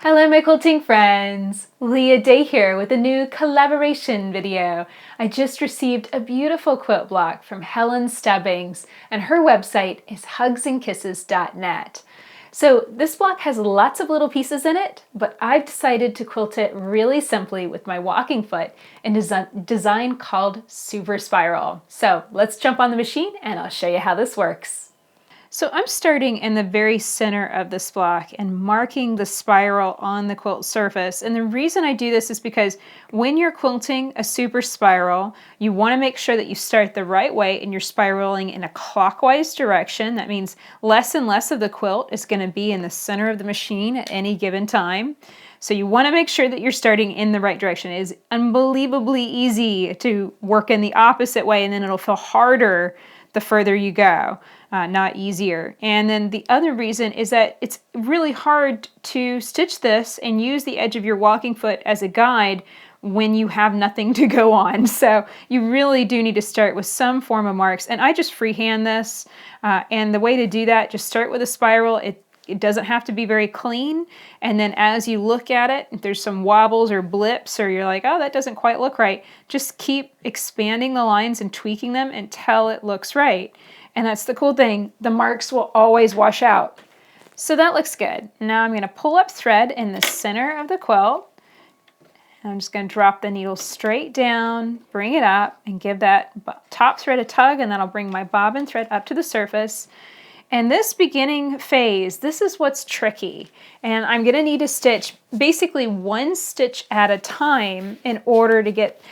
Hello my quilting friends! Leah Day here with a new collaboration video. I just received a beautiful quilt block from Helen Stubbings and her website is hugsandkisses.net. So this block has lots of little pieces in it, but I've decided to quilt it really simply with my walking foot in a design called Super Spiral. So let's jump on the machine and I'll show you how this works. So I'm starting in the very center of this block and marking the spiral on the quilt surface. And the reason I do this is because when you're quilting a super spiral, you want to make sure that you start the right way and you're spiraling in a clockwise direction. That means less and less of the quilt is going to be in the center of the machine at any given time. So you want to make sure that you're starting in the right direction. It is unbelievably easy to work in the opposite way, and then it'll feel harder the further you go. Not easier. And then the other reason is that it's really hard to stitch this and use the edge of your walking foot as a guide when you have nothing to go on. So you really do need to start with some form of marks. And I just freehand this. And the way to do that, just start with a spiral. It doesn't have to be very clean. And then as you look at it, if there's some wobbles or blips or you're like, oh, that doesn't quite look right, just keep expanding the lines and tweaking them until it looks right. And that's the cool thing, the marks will always wash out. So that looks good. Now I'm going to pull up thread in the center of the quilt. I'm just going to drop the needle straight down, bring it up, and give that top thread a tug, and then I'll bring my bobbin thread up to the surface. And this beginning phase, this is what's tricky. And I'm going to need to stitch basically one stitch at a time in order to get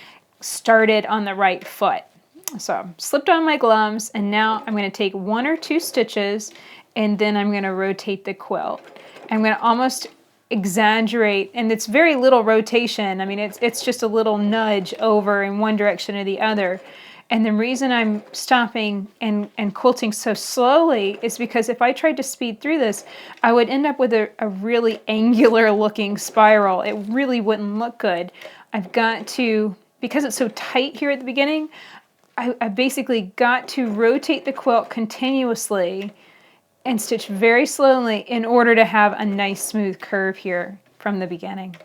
started on the right foot. So I slipped on my gloves, and now I'm going to take 1 or 2 stitches, and then I'm going to rotate the quilt. I'm going to almost exaggerate, and it's very little rotation. I mean, it's just a little nudge over in one direction or the other. And the reason I'm stopping and quilting so slowly is because if I tried to speed through this, I would end up with a really angular looking spiral. It really wouldn't look good. I've got to, because it's so tight here at the beginning, I basically got to rotate the quilt continuously and stitch very slowly in order to have a nice smooth curve here from the beginning.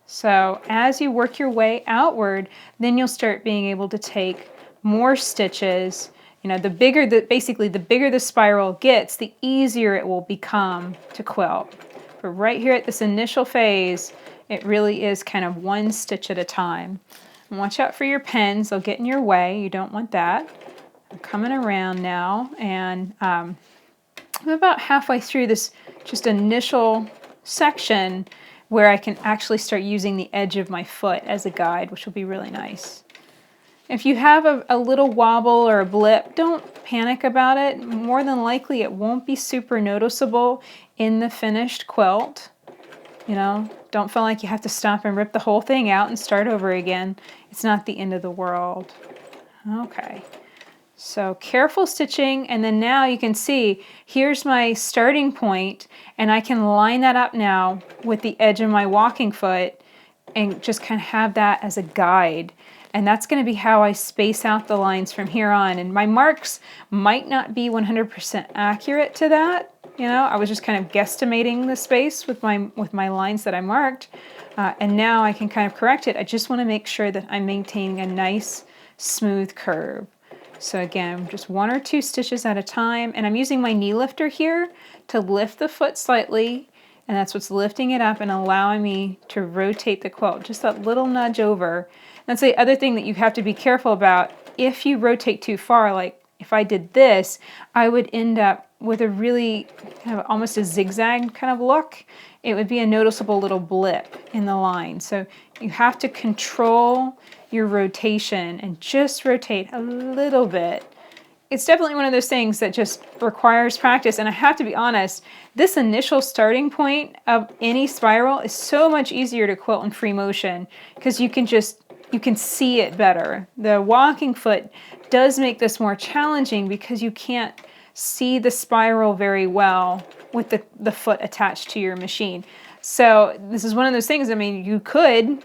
So as you work your way outward, then you'll start being able to take more stitches. You know, basically the bigger the spiral gets, the easier it will become to quilt. But right here at this initial phase, it really is kind of one stitch at a time. And watch out for your pins, they'll get in your way. You don't want that. I'm coming around now, and I'm about halfway through this just initial section where I can actually start using the edge of my foot as a guide, which will be really nice. If you have a little wobble or a blip, don't panic about it. More than likely it won't be super noticeable in the finished quilt. You know, don't feel like you have to stop and rip the whole thing out and start over again. It's not the end of the world. Okay, so careful stitching, and then now you can see here's my starting point, and I can line that up now with the edge of my walking foot and just kind of have that as a guide. And that's going to be how I space out the lines from here on. And my marks might not be 100% accurate to that. You know, I was just kind of guesstimating the space with my lines that I marked. And now I can kind of correct it. I just want to make sure that I'm maintaining a nice, smooth curve. So again, just 1 or 2 stitches at a time. And I'm using my knee lifter here to lift the foot slightly. And that's what's lifting it up and allowing me to rotate the quilt. Just that little nudge over. That's the other thing that you have to be careful about. If you rotate too far, like if I did this, I would end up with a really kind of almost a zigzag kind of look. It would be a noticeable little blip in the line. So you have to control your rotation and just rotate a little bit. It's definitely one of those things that just requires practice. And I have to be honest, this initial starting point of any spiral is so much easier to quilt in free motion because you can see it better. The walking foot does make this more challenging because you can't see the spiral very well with the foot attached to your machine. So this is one of those things, I mean, you could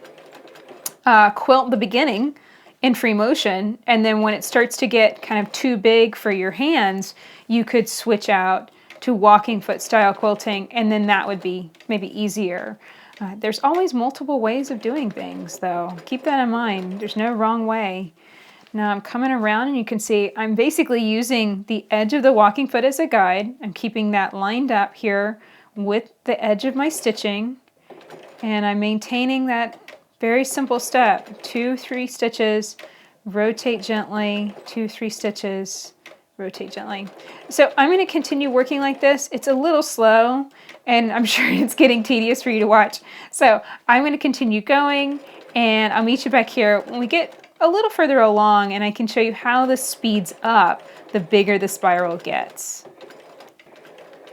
quilt the beginning in free motion, and then when it starts to get kind of too big for your hands, you could switch out to walking foot style quilting, and then that would be maybe easier. There's always multiple ways of doing things though. Keep that in mind. There's no wrong way. Now I'm coming around and you can see I'm basically using the edge of the walking foot as a guide. I'm keeping that lined up here with the edge of my stitching, and I'm maintaining that very simple step. 2, 3 stitches, rotate gently, 2, 3 stitches, rotate gently. So I'm going to continue working like this. It's a little slow and I'm sure it's getting tedious for you to watch. So I'm going to continue going, and I'll meet you back here when we get a little further along and I can show you how this speeds up the bigger the spiral gets.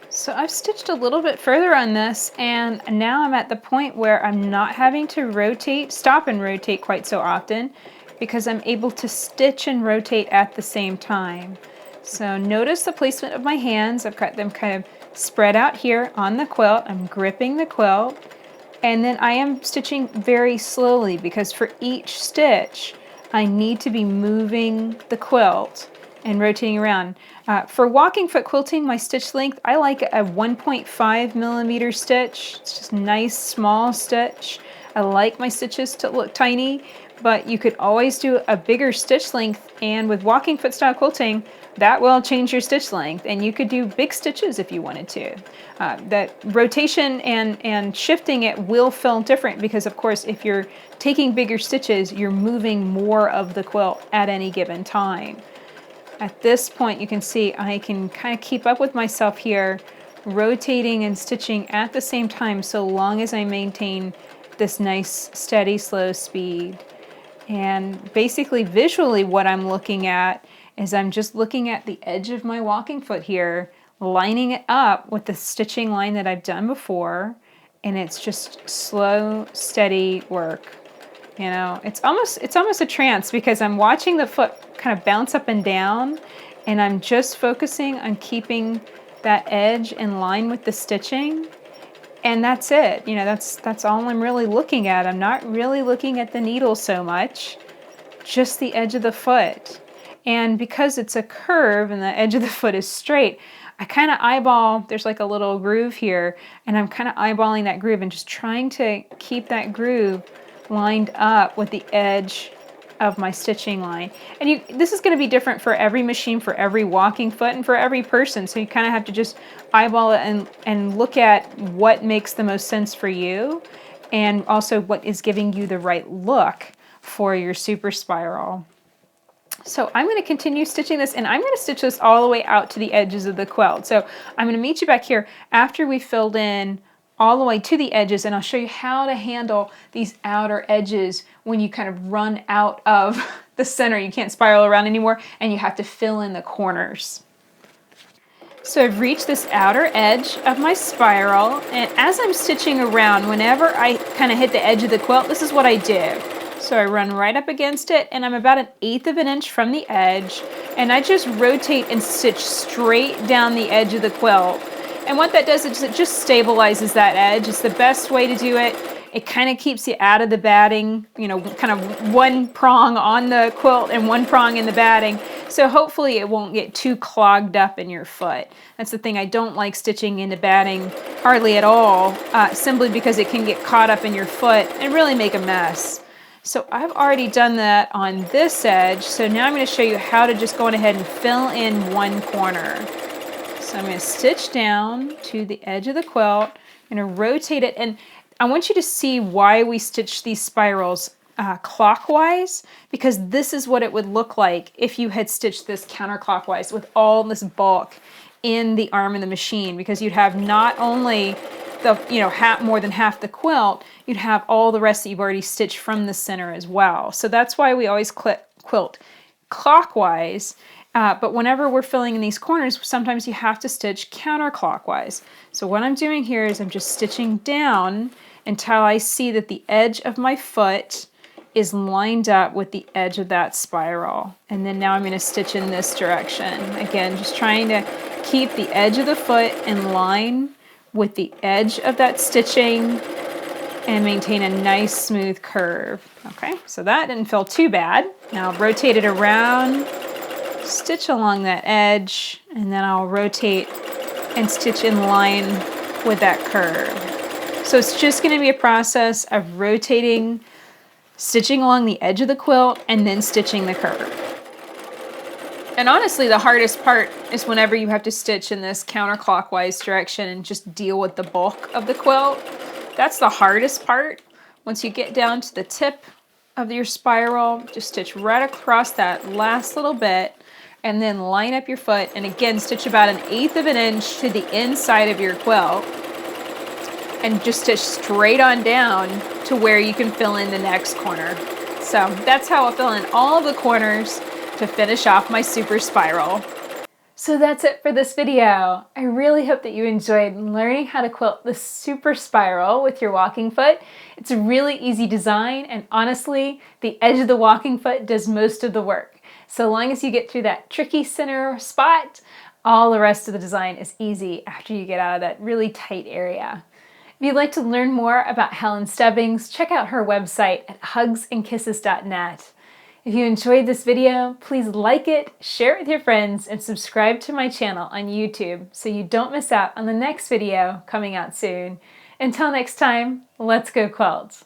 So I've stitched a little bit further on this, and now I'm at the point where I'm not having to stop and rotate quite so often, because I'm able to stitch and rotate at the same time. So notice the placement of my hands. I've got them kind of spread out here on the quilt. I'm gripping the quilt, and then I am stitching very slowly because for each stitch I need to be moving the quilt and rotating around. For walking foot quilting, my stitch length, I like a 1.5 millimeter stitch. It's just a nice small stitch. I like my stitches to look tiny, but you could always do a bigger stitch length, and with walking foot style quilting, that will change your stitch length, and you could do big stitches if you wanted to. That rotation and shifting it will feel different because, of course, if you're taking bigger stitches, you're moving more of the quilt at any given time. At this point, you can see I can kind of keep up with myself here, rotating and stitching at the same time so long as I maintain this nice, steady, slow speed. And basically, visually, what I'm looking at is I'm just looking at the edge of my walking foot here, lining it up with the stitching line that I've done before, and it's just slow, steady work. You know, it's almost a trance because I'm watching the foot kind of bounce up and down, and I'm just focusing on keeping that edge in line with the stitching, and that's it. You know, that's all I'm really looking at. I'm not really looking at the needle so much, just the edge of the foot. And because it's a curve and the edge of the foot is straight, I kind of eyeball, there's like a little groove here, and I'm kind of eyeballing that groove and just trying to keep that groove lined up with the edge of my stitching line. And this is going to be different for every machine, for every walking foot, and for every person. So you kind of have to just eyeball it and look at what makes the most sense for you, and also what is giving you the right look for your super spiral. So I'm going to continue stitching this, and I'm going to stitch this all the way out to the edges of the quilt. So I'm going to meet you back here after we filled in all the way to the edges, and I'll show you how to handle these outer edges when you kind of run out of the center. You can't spiral around anymore, and you have to fill in the corners. So I've reached this outer edge of my spiral, and as I'm stitching around, whenever I kind of hit the edge of the quilt, this is what I do. So I run right up against it, and I'm about 1/8 of an inch from the edge, and I just rotate and stitch straight down the edge of the quilt. And what that does is it just stabilizes that edge. It's the best way to do it. It kind of keeps you out of the batting, you know, kind of one prong on the quilt and one prong in the batting. So hopefully it won't get too clogged up in your foot. That's the thing, I don't like stitching into batting hardly at all, simply because it can get caught up in your foot and really make a mess. So I've already done that on this edge, so now I'm going to show you how to just go on ahead and fill in one corner. So I'm going to stitch down to the edge of the quilt, I'm going to rotate it, and I want you to see why we stitch these spirals clockwise, because this is what it would look like if you had stitched this counterclockwise with all this bulk in the arm of the machine, because you'd have not only the, you know, more than half the quilt, you'd have all the rest that you've already stitched from the center as well. So that's why we always quilt clockwise, but whenever we're filling in these corners, sometimes you have to stitch counterclockwise. So what I'm doing here is I'm just stitching down until I see that the edge of my foot is lined up with the edge of that spiral. And then now I'm going to stitch in this direction. Again, just trying to keep the edge of the foot in line with the edge of that stitching and maintain a nice smooth curve. Okay, so that didn't feel too bad. Now I'll rotate it around, stitch along that edge, and then I'll rotate and stitch in line with that curve. So it's just going to be a process of rotating, stitching along the edge of the quilt, and then stitching the curve. And honestly, the hardest part is whenever you have to stitch in this counterclockwise direction and just deal with the bulk of the quilt. That's the hardest part. Once you get down to the tip of your spiral, just stitch right across that last little bit and then line up your foot, and again stitch about 1/8 of an inch to the inside of your quilt and just stitch straight on down to where you can fill in the next corner. So that's how I'll fill in all of the corners to finish off my super spiral. So that's it for this video. I really hope that you enjoyed learning how to quilt the super spiral with your walking foot. It's a really easy design, and honestly, the edge of the walking foot does most of the work. So long as you get through that tricky center spot, all the rest of the design is easy after you get out of that really tight area. If you'd like to learn more about Helen Stebbings, check out her website at hugsandkisses.net. If you enjoyed this video, please like it, share it with your friends, and subscribe to my channel on YouTube so you don't miss out on the next video coming out soon. Until next time, let's go quilt!